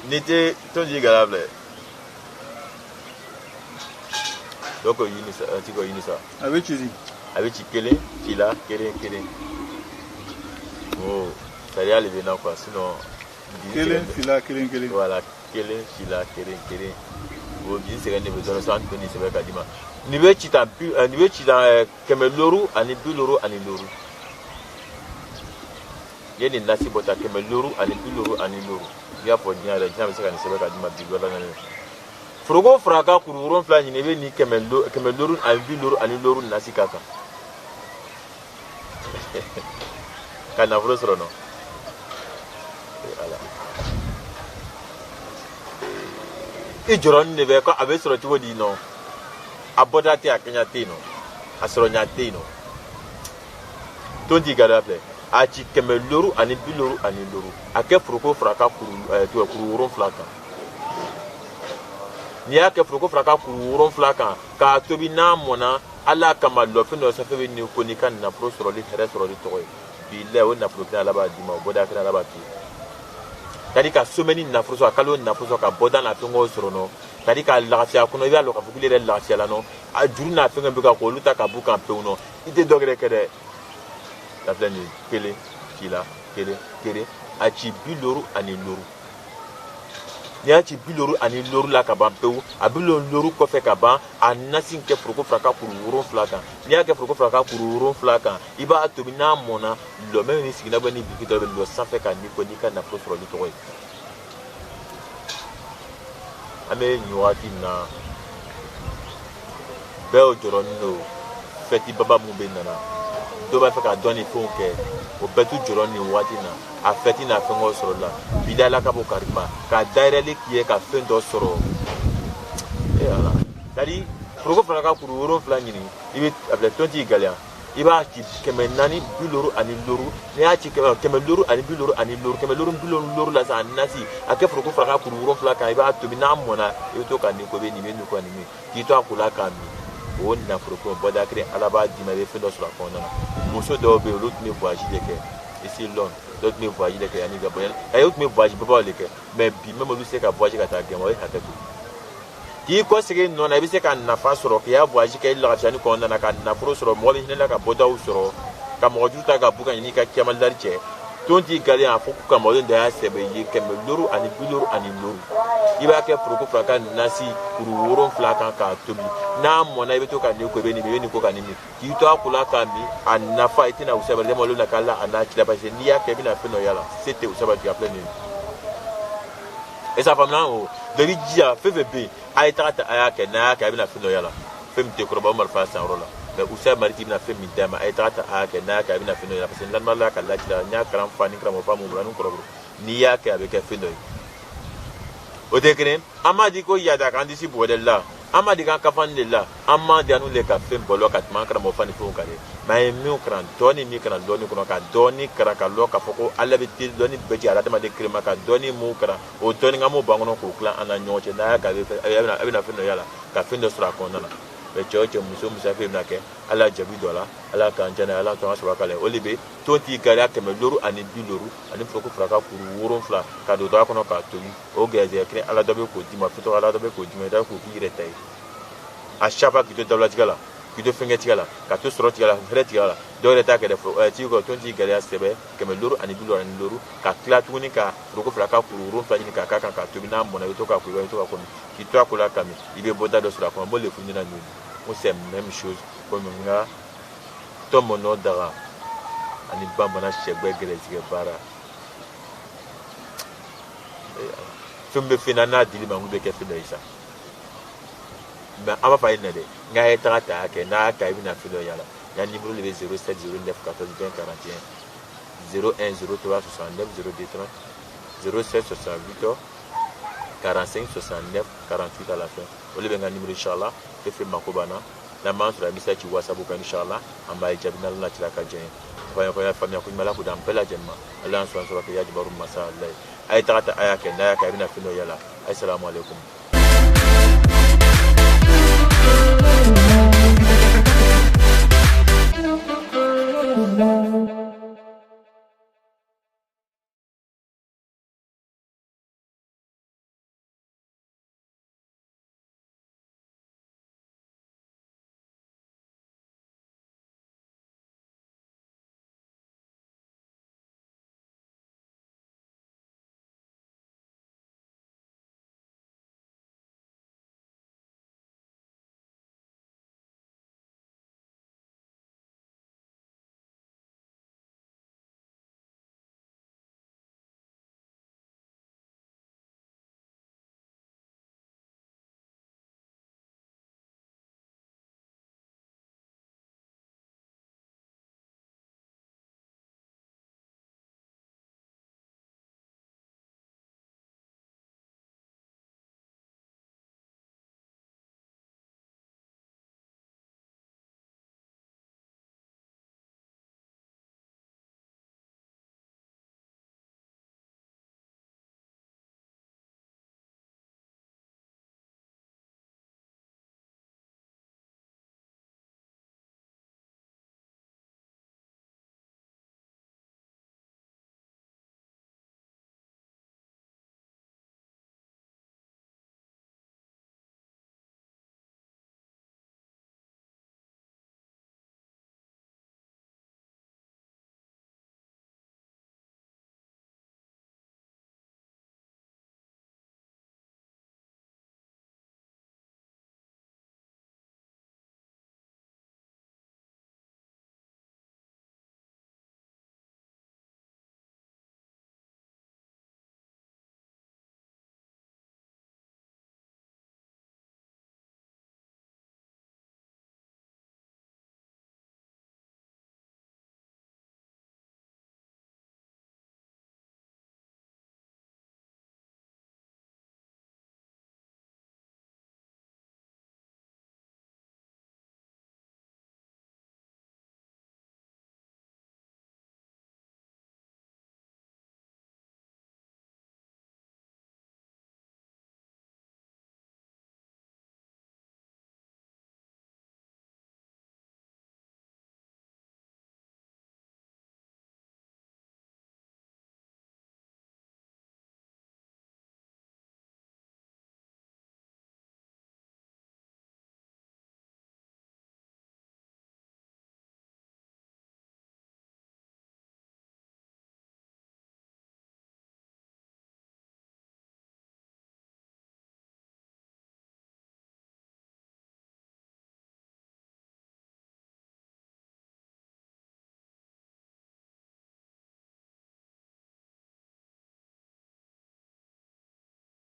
N'était ton digalable. Donc, Unisa, tu vois Unisa. Avec Chizi. Avec Chikele, Chila, Kele. Oh, ça y est, arrivé là quoi. Sinon, Kele, Chila, Kele. Voilà, Kele, Chila, Kele. Vous dites c'est que besoin de ça, Anthony, c'est vrai qu'à dire. Niveau Chita, niveau Chita, Kemeloru, Anibuloru, Aniloru. Il y a des nasi bota Kemeloru, Anibuloru, Aniloru. Il y a pour dire, les gens, c'est vrai qu'à dire, Bigola. Frogo Fraka, Kururon, Flan, il n'y ni Kemeloru, Anibuloru, Aniloru, Nasi Kaka. Canavros Rono. Et Joron ne veut pas avec ce retour dit non. Abodate à Kenyate non. À Soronyate non. Tondi Gadaple. A Chikemeloru, Anibuloru, Aniloru. A que Frogo Fraka, Kururon Flaka. Nia que Frogo Fraka, Kururon Flaka. Car Tobina Mona, Allah Kamalo, Feno, ça fait une conican na pro sur les terrestres sur les toits. Il est où n'a plus là-bas, dis-moi, Bodaka là-bas. C'est-à-dire qu'à semaine, n'a pas calon, n'a pas qu'à Bodan la Tongo sur nous. C'est-à-dire qu'à l'Arcia, qu'on a vu à l'occasion de l'Arcia là, non. À June, n'a fait un peu qu'à Koluta, qu'à Boucan, peu ou non. Il était donc que la plaine, Kele, Kila, Kele, a Chibiloru, Aniloru. Nia Chibiloru, Aniloru, la Kabampeou, a Biloru, Kofe Kaba, a Nassin que Froco Fraka pour Rouron Flaka. Nia que Froco Fraka pour Rouron Flaka. Il va à Tobina Mona, le même ici, n'a pas ni Bikito, le sang fait qu'à Nikonika n'a pas sur le toit. Ame Nuati na Bel Jorono, Feti Baba Moubenana. Doba fait qu'à donner fond que au Betu Joroni Watina, a Feti na Fengo Sorola, Bidala Kabo Karima, qu'à Daireli qui est qu'à Fendo Soro. Et voilà. C'est-à-dire, Frogo Fraka pour Rouron Flanini, il va appeler 20 Galia. Il va acheter Kemenani, Buloru, Aniloru, il a acheté Kemeloru, Anibuloru, Aniloru, Kemeloru, Buloru, la Sanasi, à que Frogo Fraka pour Rouron Flaka, il va acheter Namona, et tout à Nikobe, ni Menuko, ni qui t'a pour la Kami. On n'a Frogo, Bodakre, à la base, il m'avait fait dans la Fondana. Mousseau d'Obe, l'autre me voyage de quai, et c'est long, l'autre me voyage de quai, Yannick Gabriel, et l'autre me voyage pas les quais, mais même lui, c'est qu'à voyager à ta gamme, à ta bout. Qui conseille non à visser qu'un nafas sur qui a voyagé qu'elle l'a jamais condamné à Nafro sur le mot, il n'a qu'à Boda ou sur Camoduta Gabuka, il n'y a qu'à Maldarche. Tonti Galé a foutu comme modèle de ACBI, Kemeloru, Anibuloru, Aniloru. Il va qu'à Froco Flaka Nasi pour Rouron Flaka Tobi. Nam, mon avis, au Canio, Kobeni, Nico Canimi. Qui t'a pour la Kami, à Nafa était à Oussaba, les Molo Nakala, à Nakila, il y a Kevin à Fenoyala. C'était Oussaba qui a plein. Et sa femme là, de l'Idia, FVB, a été à Kena, qui avait la Fenoyala. Femme de Kroba Malfa Sanrola. Mais Oussaba Maritime n'a fait Midama, a été à Kena, qui avait la Fenoyala. Parce que l'Anmala, qui a la Nia, Kram Fanny, Kramopa, Mouranou, Krobo. Nia, qui avait un Fenoy. Au décret, Amadiko Yada, quand ici pour là. Amadigan Kafan là. Amadianou les cafés, Bolo, Katman, Kramofani, Fokale. Mais Mukran, Tony Mikran, Doni Kroka, Doni Krakalo, Kafoko, Alavitil, Doni Betty, Alatama de Kremaka, Doni Mukra, ou Tony Amo Bangono, Kukla, and a Noche, Naka, Avena Fenoyala, Café de Strakondana. Le church, Musso Musafi Nake, Ala Jabidola, Ala Kanjana, Ala Thomas Wakale, Olibe, 20 Galia, Kemeloru, and Biloru, and the Foko Fraka, Wuron Fla, Kado Dracono Katumi, Ogazia, Ala Dobeko, Dima, Fito, Ala Dobeko, Dimeda, Kuki, Retay. A chaque fois que tu te la que tu fais tigala, que tu sors tigala, vrai tigala, deux états que tu go 20 Galia Sebe, Kemeloru, and Biloru, and Loru, Kaklatunika, Roko Fraka, Wuron Fla, Kaka, Katubina, Monato, Kuito, qui toi, Kola Kami, il est boda de la combo, le fini la nuit. C'est la même chose comme un gars, Tom Mono Dara, Anibambana Chebé Bara. Fumbe Finana Dilimangu de Kefinaïsa. Mais à ma faille, Naya Trata, Kena, Kavina Filoyala. Il y a un numéro 07 09 14 20 41 01 03 69 02 30 07 68 45 69 48 à la fin. Au lieu d'un numéro Inch'Allah, je fais ma cobana. La main sur la message qui voit ça beaucoup Inch'Allah. En bas, il y a une autre chose. Voyons la famille qui m'a la coudam, Pela Gemma. Allah en soit qu'il y a du baroum massa. Aïtrata Ayaken, Ayakabina Finoyala. Assalamu alaikum.